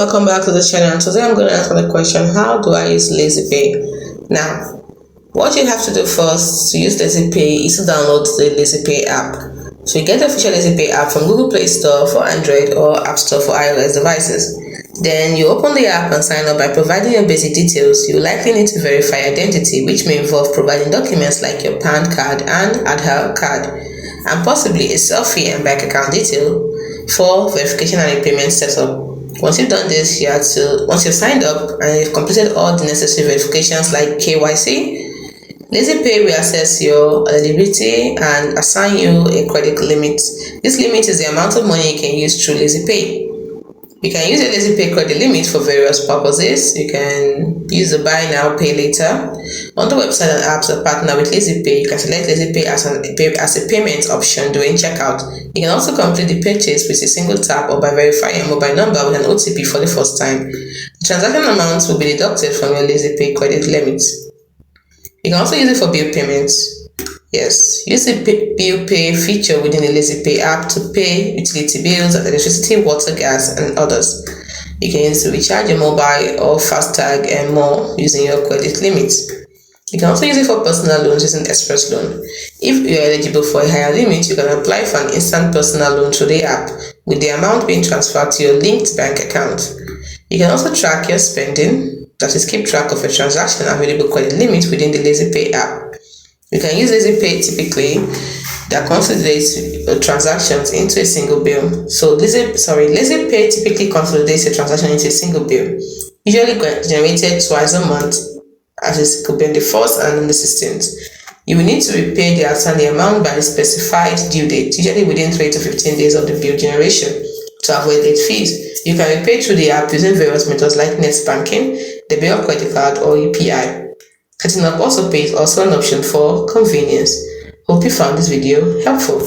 welcome back to the channel. Today I'm going to answer the question, how do I use Lazypay? Now, what you have to do first to use Lazypay is to download the Lazypay app. So you get the official Lazypay app from Google Play Store for Android or App Store for iOS devices. Then you open the app and sign up by providing your basic details. You likely need to verify identity, which may involve providing documents like your PAN card and Aadhaar card, and possibly a selfie and bank account detail for verification and a payment setup. Once you've done this, once you've signed up and you've completed all the necessary verifications like KYC, Lazypay will assess your eligibility and assign you a credit limit. This limit is the amount of money you can use through Lazypay. You can use a Lazypay credit limit for various purposes. You can use the buy now, pay later. On the website and apps that partner with Lazypay, you can select Lazypay as a payment option during checkout. You can also complete the purchase with a single tap or by verifying your mobile number with an OTP for the first time. The transaction amounts will be deducted from your Lazypay credit limit. You can also use it for bill payments. Yes, use the bill pay feature within the Lazypay app to pay utility bills like electricity, water, gas, and others. You can use it to recharge your mobile or FASTag and more using your credit limit. You can also use it for personal loans using Express Loan. If you are eligible for a higher limit, you can apply for an instant personal loan through the app, with the amount being transferred to your linked bank account. You can also track your spending, that is, keep track of a transaction available credit limit within the Lazypay app. You can use Lazypay typically that consolidates transactions into a single bill. So Lazypay typically consolidates a transaction into a single bill, usually generated twice a month, as it could be on the 1st and on the 16th. You will need to repay the outstanding amount by the specified due date, usually within 3 to 15 days of the bill generation, to avoid late fees. You can repay through the app using various methods like net banking, debit or credit card, or UPI. Setting up also pays also an option for convenience. Hope you found this video helpful.